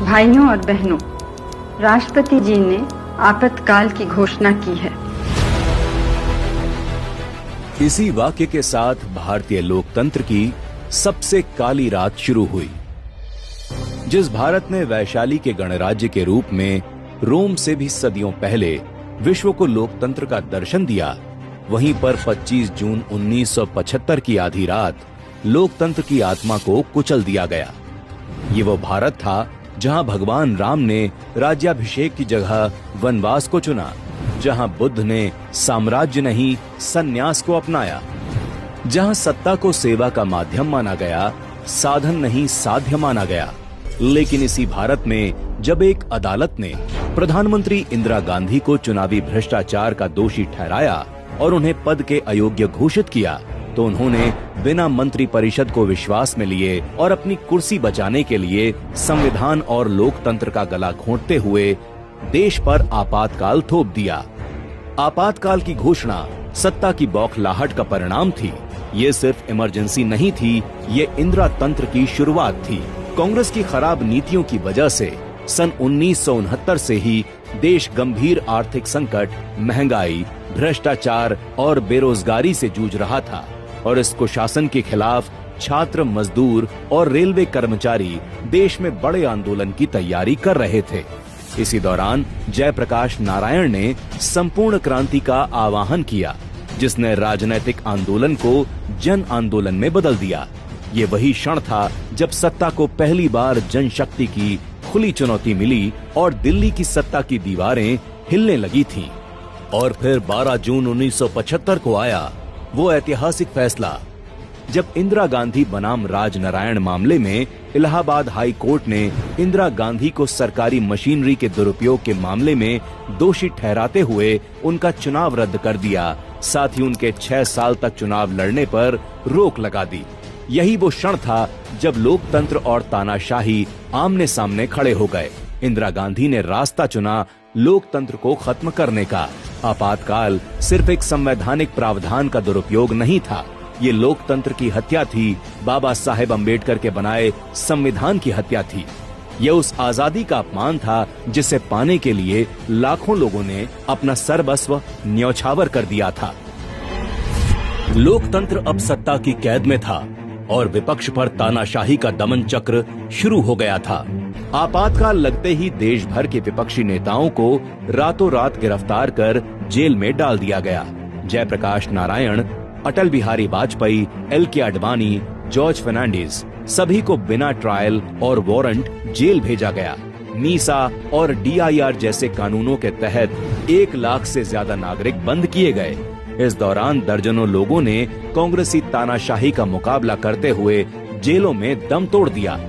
भाइयों और बहनों, राष्ट्रपति जी ने आपातकाल की घोषणा की है। इसी वाक्य के साथ भारतीय लोकतंत्र की सबसे काली रात शुरू हुई। जिस भारत ने वैशाली के गणराज्य के रूप में रोम से भी सदियों पहले विश्व को लोकतंत्र का दर्शन दिया, वहीं पर 25 जून 1975 की आधी रात लोकतंत्र की आत्मा को कुचल दिया गया। ये वो भारत था जहां भगवान राम ने राज्याभिषेक की जगह वनवास को चुना, जहां बुद्ध ने साम्राज्य नहीं संन्यास को अपनाया, जहां सत्ता को सेवा का माध्यम माना गया, साधन नहीं साध्य माना गया। लेकिन इसी भारत में जब एक अदालत ने प्रधानमंत्री इंदिरा गांधी को चुनावी भ्रष्टाचार का दोषी ठहराया और उन्हें पद के अयोग्य घोषित किया, तो उन्होंने बिना मंत्री परिषद को विश्वास में लिए और अपनी कुर्सी बचाने के लिए संविधान और लोकतंत्र का गला घोंटते हुए देश पर आपातकाल थोप दिया। आपातकाल की घोषणा सत्ता की बौखलाहट का परिणाम थी। ये सिर्फ इमरजेंसी नहीं थी, ये इंदिरा तंत्र की शुरुआत थी। कांग्रेस की खराब नीतियों की वजह से सन 1969 से ही देश गंभीर आर्थिक संकट, महंगाई, भ्रष्टाचार और बेरोजगारी से जूझ रहा था और इस कुशासन के खिलाफ छात्र, मजदूर और रेलवे कर्मचारी देश में बड़े आंदोलन की तैयारी कर रहे थे। इसी दौरान जयप्रकाश नारायण ने संपूर्ण क्रांति का आह्वान किया, जिसने राजनीतिक आंदोलन को जन आंदोलन में बदल दिया। ये वही क्षण था जब सत्ता को पहली बार जनशक्ति की खुली चुनौती मिली और दिल्ली की सत्ता की दीवारें हिलने लगी थीं। और फिर 12 जून 1975 को आया वो ऐतिहासिक फैसला, जब इंदिरा गांधी बनाम राजनारायण मामले में इलाहाबाद हाई कोर्ट ने इंदिरा गांधी को सरकारी मशीनरी के दुरुपयोग के मामले में दोषी ठहराते हुए उनका चुनाव रद्द कर दिया। साथ ही उनके 6 साल तक चुनाव लड़ने पर रोक लगा दी। यही वो क्षण था जब लोकतंत्र और तानाशाही आमने सामने खड़े हो गए। इंदिरा गांधी ने रास्ता चुना लोकतंत्र को खत्म करने का। आपातकाल सिर्फ एक संवैधानिक प्रावधान का दुरुपयोग नहीं था, ये लोकतंत्र की हत्या थी, बाबा साहेब अम्बेडकर के बनाए संविधान की हत्या थी। ये उस आजादी का अपमान था जिसे पाने के लिए लाखों लोगों ने अपना सर्वस्व न्यौछावर कर दिया था। लोकतंत्र अब सत्ता की कैद में था और विपक्ष पर तानाशाही का दमन चक्र शुरू हो गया था। आपातकाल लगते ही देश भर के विपक्षी नेताओं को रातों रात गिरफ्तार कर जेल में डाल दिया गया। जयप्रकाश नारायण, अटल बिहारी वाजपेयी, एल.के. आडवाणी, जॉर्ज फर्नांडिस, सभी को बिना ट्रायल और वारंट जेल भेजा गया। मीसा और DIR जैसे कानूनों के तहत 1 लाख से ज्यादा नागरिक बंद किए गए। इस दौरान दर्जनों लोगों ने कांग्रेसी तानाशाही का मुकाबला करते हुए जेलों में दम तोड़ दिया।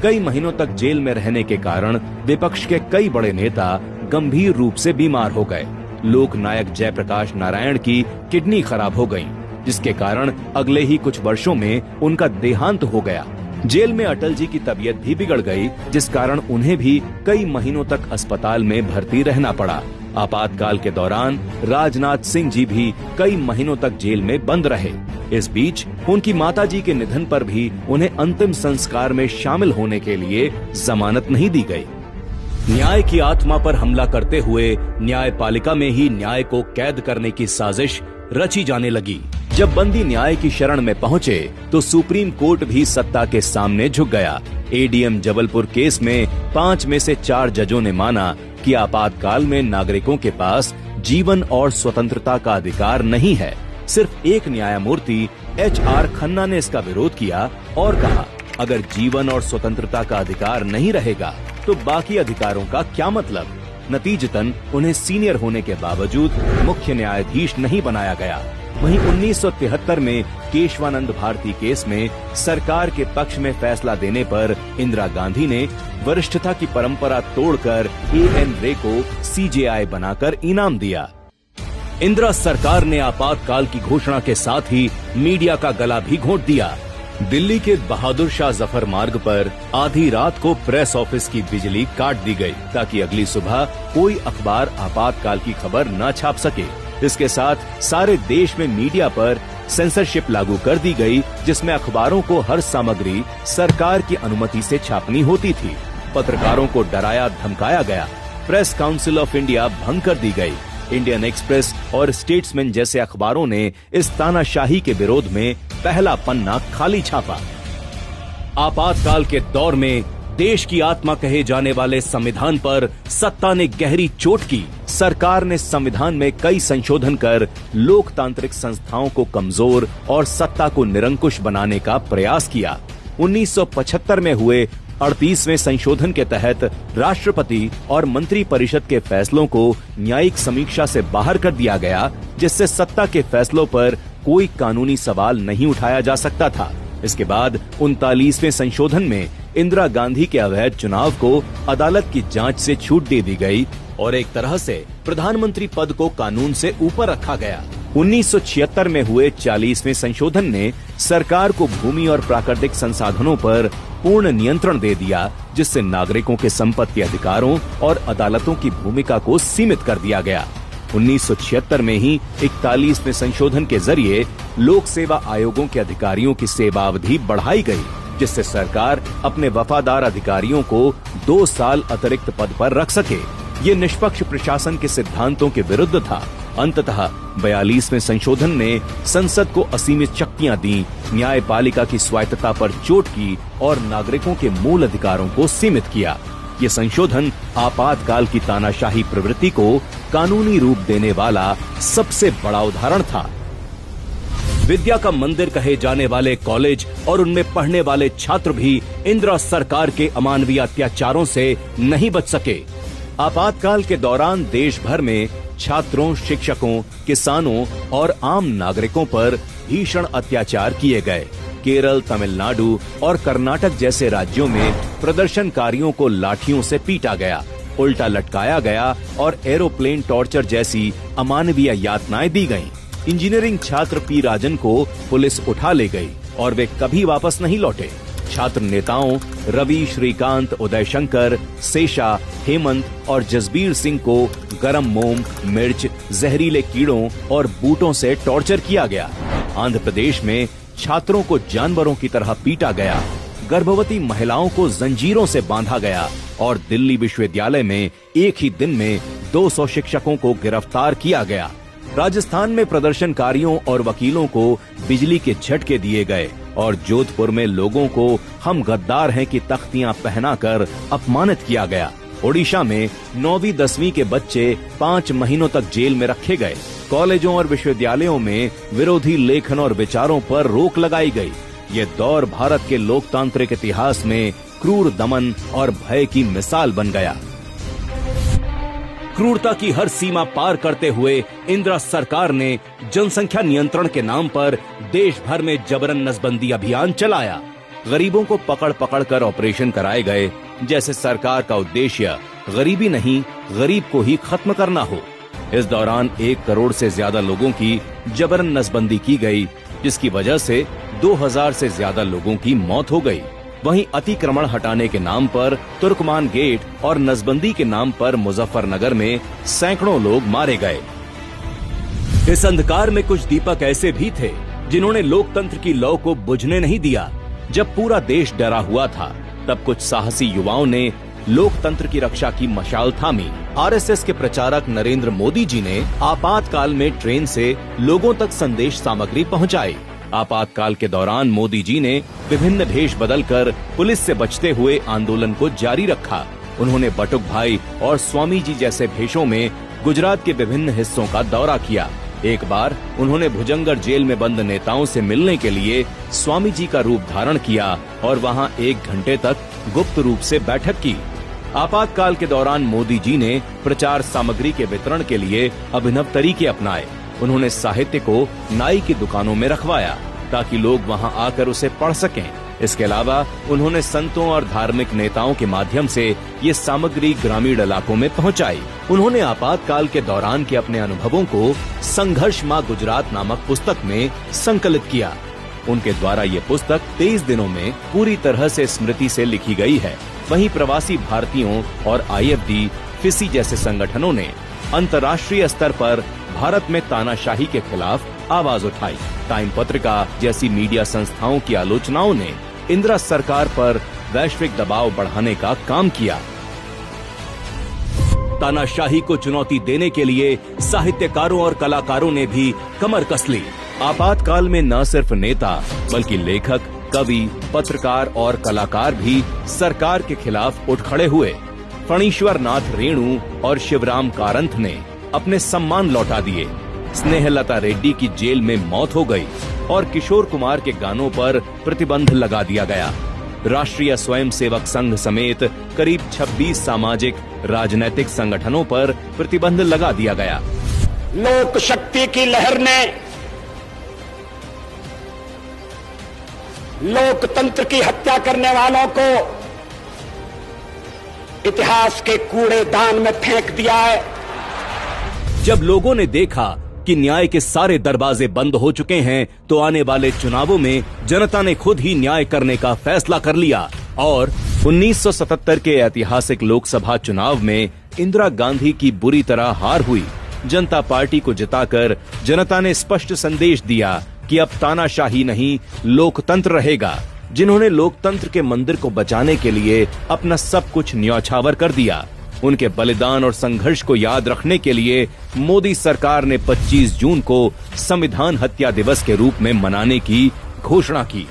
कई महीनों तक जेल में रहने के कारण विपक्ष के कई बड़े नेता गंभीर रूप से बीमार हो गए। लोकनायक जयप्रकाश नारायण की किडनी खराब हो गई, जिसके कारण अगले ही कुछ वर्षों में उनका देहांत हो गया। जेल में अटल जी की तबीयत भी बिगड़ गई, जिस कारण उन्हें भी कई महीनों तक अस्पताल में भर्ती रहना पड़ा। आपातकाल के दौरान राजनाथ सिंह जी भी कई महीनों तक जेल में बंद रहे। इस बीच उनकी माताजी के निधन पर भी उन्हें अंतिम संस्कार में शामिल होने के लिए जमानत नहीं दी गई। न्याय की आत्मा पर हमला करते हुए न्यायपालिका में ही न्याय को कैद करने की साजिश रची जाने लगी। जब बंदी न्याय की शरण में पहुंचे तो सुप्रीम कोर्ट भी सत्ता के सामने झुक गया। ADM जबलपुर केस में 5 में से 4 जजों ने माना कि आपातकाल में नागरिकों के पास जीवन और स्वतंत्रता का अधिकार नहीं है। सिर्फ एक न्यायमूर्ति HR खन्ना ने इसका विरोध किया और कहा, अगर जीवन और स्वतंत्रता का अधिकार नहीं रहेगा तो बाकी अधिकारों का क्या मतलब। नतीजतन उन्हें सीनियर होने के बावजूद मुख्य न्यायाधीश नहीं बनाया गया। वहीं 1973 में केशवानंद भारती केस में सरकार के पक्ष में फैसला देने पर इंदिरा गांधी ने वरिष्ठता की परंपरा तोड़कर A.N. रे को CJI बनाकर इनाम दिया। इंदिरा सरकार ने आपातकाल की घोषणा के साथ ही मीडिया का गला भी घोंट दिया। दिल्ली के बहादुर शाह जफर मार्ग पर आधी रात को प्रेस ऑफिस की बिजली काट दी गई ताकि अगली सुबह कोई अखबार आपातकाल की खबर न छाप सके। इसके साथ सारे देश में मीडिया पर सेंसरशिप लागू कर दी गई, जिसमें अखबारों को हर सामग्री सरकार की अनुमति से छापनी होती थी। पत्रकारों को डराया धमकाया गया, प्रेस काउंसिल ऑफ इंडिया भंग कर दी गई। इंडियन एक्सप्रेस और स्टेट्समैन जैसे अखबारों ने इस तानाशाही के विरोध में पहला पन्ना खाली छापा। आपातकाल के दौर में देश की आत्मा कहे जाने वाले संविधान पर सत्ता ने गहरी चोट की। सरकार ने संविधान में कई संशोधन कर लोकतांत्रिक संस्थाओं को कमजोर और सत्ता को निरंकुश बनाने का प्रयास किया। 1975 में हुए 38वें संशोधन के तहत राष्ट्रपति और मंत्री परिषद के फैसलों को न्यायिक समीक्षा से बाहर कर दिया गया, जिससे सत्ता के फैसलों पर कोई कानूनी सवाल नहीं उठाया जा सकता था। इसके बाद 39वें संशोधन में इंदिरा गांधी के अवैध चुनाव को अदालत की जांच से छूट दे दी गई और एक तरह से प्रधानमंत्री पद को कानून से ऊपर रखा गया। 1976 में हुए 40वें संशोधन ने सरकार को भूमि और प्राकृतिक संसाधनों पर पूर्ण नियंत्रण दे दिया, जिससे नागरिकों के संपत्ति अधिकारों और अदालतों की भूमिका को सीमित कर दिया गया। 1976 में ही 41वें संशोधन के जरिए लोक सेवा आयोगों के अधिकारियों की सेवा अवधि बढ़ाई गई, जिससे सरकार अपने वफादार अधिकारियों को 2 साल अतिरिक्त पद पर रख सके। ये निष्पक्ष प्रशासन के सिद्धांतों के विरुद्ध था। अंततः 42वें संशोधन ने संसद को असीमित शक्तियां दी, न्यायपालिका की स्वायत्तता पर चोट की और नागरिकों के मूल अधिकारों को सीमित किया। ये संशोधन आपातकाल की तानाशाही प्रवृत्ति को कानूनी रूप देने वाला सबसे बड़ा उदाहरण था। विद्या का मंदिर कहे जाने वाले कॉलेज और उनमें पढ़ने वाले छात्र भी इंदिरा सरकार के अमानवीय अत्याचारों से नहीं बच सके। आपातकाल के दौरान देश भर में छात्रों, शिक्षकों, किसानों और आम नागरिकों पर भीषण अत्याचार किए गए। केरल, तमिलनाडु और कर्नाटक जैसे राज्यों में प्रदर्शनकारियों को लाठियों से पीटा गया, उल्टा लटकाया गया और एरोप्लेन टॉर्चर जैसी अमानवीय यातनाएं दी गईं। इंजीनियरिंग छात्र पी राजन को पुलिस उठा ले गई और वे कभी वापस नहीं लौटे। छात्र नेताओं रवि, श्रीकांत, उदय शंकर, शेषा, हेमंत और जसबीर सिंह को गरम मोम, मिर्च, जहरीले कीड़ों और बूटों से टॉर्चर किया गया। आंध्र प्रदेश में छात्रों को जानवरों की तरह पीटा गया, गर्भवती महिलाओं को जंजीरों से बांधा गया और दिल्ली विश्वविद्यालय में एक ही दिन में 200 शिक्षकों को गिरफ्तार किया गया। राजस्थान में प्रदर्शनकारियों और वकीलों को बिजली के झटके दिए गए और जोधपुर में लोगों को हम गद्दार हैं की तख्तियां पहनाकर अपमानित किया गया। ओडिशा में 9वीं 10वीं के बच्चे 5 महीनों तक जेल में रखे गए। कॉलेजों और विश्वविद्यालयों में विरोधी लेखन और विचारों पर रोक लगाई गई। ये दौर भारत के लोकतांत्रिक इतिहास में क्रूर दमन और भय की मिसाल बन गया। क्रूरता की हर सीमा पार करते हुए इंदिरा सरकार ने जनसंख्या नियंत्रण के नाम पर देश भर में जबरन नसबंदी अभियान चलाया। गरीबों को पकड़ पकड़ कर ऑपरेशन कराए गए, जैसे सरकार का उद्देश्य गरीबी नहीं, गरीब को ही खत्म करना हो। इस दौरान 1 करोड़ से ज्यादा लोगों की जबरन नसबंदी की गई, जिसकी वजह से 2000 से ज्यादा लोगों की मौत हो गई। वहीं अतिक्रमण हटाने के नाम पर तुर्कमान गेट और नसबंदी के नाम पर मुजफ्फरनगर में सैकड़ों लोग मारे गए। इस अंधकार में कुछ दीपक ऐसे भी थे जिन्होंने लोकतंत्र की लौ को बुझने नहीं दिया। जब पूरा देश डरा हुआ था, तब कुछ साहसी युवाओं ने लोकतंत्र की रक्षा की मशाल थामी। आरएसएस के प्रचारक नरेंद्र मोदी जी ने आपातकाल में ट्रेन से लोगों तक संदेश सामग्री पहुंचाई। आपातकाल के दौरान मोदी जी ने विभिन्न भेष बदलकर पुलिस से बचते हुए आंदोलन को जारी रखा। उन्होंने बटुक भाई और स्वामी जी जैसे भेषों में गुजरात के विभिन्न हिस्सों का दौरा किया। एक बार उन्होंने भुजंगर जेल में बंद नेताओं से मिलने के लिए स्वामी जी का रूप धारण किया और वहां 1 घंटे तक गुप्त रूप से बैठक की। आपातकाल के दौरान मोदी जी ने प्रचार सामग्री के वितरण के लिए अभिनव तरीके अपनाए। उन्होंने साहित्य को नाई की दुकानों में रखवाया ताकि लोग वहां आकर उसे पढ़ सकें। इसके अलावा उन्होंने संतों और धार्मिक नेताओं के माध्यम से ये सामग्री ग्रामीण इलाकों में पहुंचाई। उन्होंने आपातकाल के दौरान के अपने अनुभवों को संघर्ष मां गुजरात नामक पुस्तक में संकलित किया। उनके द्वारा ये पुस्तक 23 दिनों में पूरी तरह से स्मृति से लिखी गई है। वहीं प्रवासी भारतीयों और IFD, फिसी जैसे संगठनों ने अंतर्राष्ट्रीय स्तर पर भारत में तानाशाही के खिलाफ आवाज उठाई। टाइम पत्रिका जैसी मीडिया संस्थाओं की आलोचनाओं ने इंदिरा सरकार पर वैश्विक दबाव बढ़ाने का काम किया। तानाशाही को चुनौती देने के लिए साहित्यकारों और कलाकारों ने भी कमर कस ली। आपातकाल में न सिर्फ नेता बल्कि लेखक, कवि, पत्रकार और कलाकार भी सरकार के खिलाफ उठ खड़े हुए। फणीश्वर नाथ रेणु और शिवराम कारंथ ने अपने सम्मान लौटा दिए। स्नेहलता रेड्डी की जेल में मौत हो गई और किशोर कुमार के गानों पर प्रतिबंध लगा दिया गया। राष्ट्रीय स्वयंसेवक संघ समेत करीब 26 सामाजिक राजनैतिक संगठनों पर प्रतिबंध लगा दिया गया। लोक शक्ति की लहर ने लोकतंत्र की हत्या करने वालों को इतिहास के कूड़ेदान में फेंक दिया है। जब लोगों ने देखा कि न्याय के सारे दरवाजे बंद हो चुके हैं, तो आने वाले चुनावों में जनता ने खुद ही न्याय करने का फैसला कर लिया और 1977 के ऐतिहासिक लोकसभा चुनाव में इंदिरा गांधी की बुरी तरह हार हुई। जनता पार्टी को जिताकर जनता ने स्पष्ट संदेश दिया कि अब तानाशाही नहीं, लोकतंत्र रहेगा। जिन्होंने लोकतंत्र के मंदिर को बचाने के लिए अपना सब कुछ न्यौछावर कर दिया, उनके बलिदान और संघर्ष को याद रखने के लिए मोदी सरकार ने 25 जून को संविधान हत्या दिवस के रूप में मनाने की घोषणा की।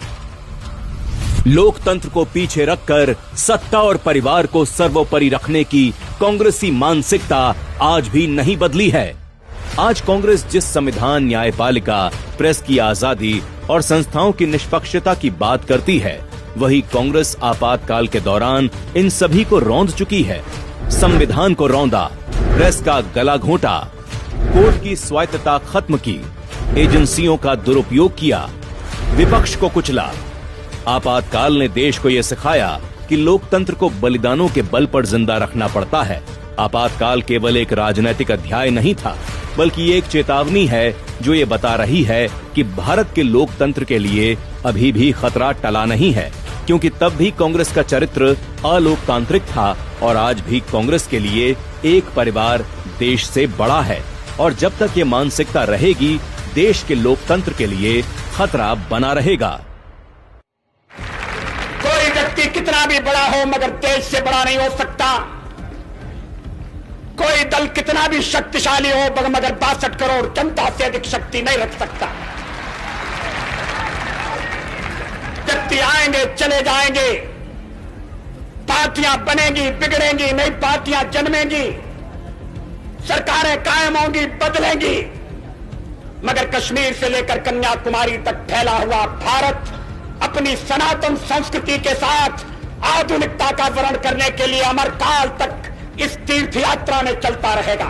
लोकतंत्र को पीछे रखकर सत्ता और परिवार को सर्वोपरि रखने की कांग्रेसी मानसिकता आज भी नहीं बदली है। आज कांग्रेस जिस संविधान, न्यायपालिका, प्रेस की आजादी और संस्थाओं की निष्पक्षता की बात करती है, वही कांग्रेस आपातकाल के दौरान इन सभी को रौंद चुकी है। संविधान को रौंदा, प्रेस का गला घोंटा, कोर्ट की स्वायत्तता खत्म की, एजेंसियों का दुरुपयोग किया, विपक्ष को कुचला। आपातकाल ने देश को यह सिखाया कि लोकतंत्र को बलिदानों के बल पर जिंदा रखना पड़ता है। आपातकाल केवल एक राजनीतिक अध्याय नहीं था, बल्कि एक चेतावनी है जो ये बता रही है कि भारत के लोकतंत्र के लिए अभी भी खतरा टला नहीं है, क्योंकि तब भी कांग्रेस का चरित्र अलोकतांत्रिक था और आज भी कांग्रेस के लिए एक परिवार देश से बड़ा है। और जब तक ये मानसिकता रहेगी, देश के लोकतंत्र के लिए खतरा बना रहेगा। कोई व्यक्ति कितना भी बड़ा हो मगर देश से बड़ा नहीं हो सकता। कोई दल कितना भी शक्तिशाली हो मगर 62 करोड़ जनता से अधिक शक्ति नहीं रख सकता। व्यक्ति आएंगे, चले जाएंगे, पार्टियां बनेंगी, बिगड़ेंगी, नई पार्टियां जन्मेंगी, सरकारें कायम होंगी, बदलेंगी, मगर कश्मीर से लेकर कन्याकुमारी तक फैला हुआ भारत अपनी सनातन संस्कृति के साथ आधुनिकता का वर्ण करने के लिए अमर काल तक इस तीर्थ यात्रा में चलता रहेगा।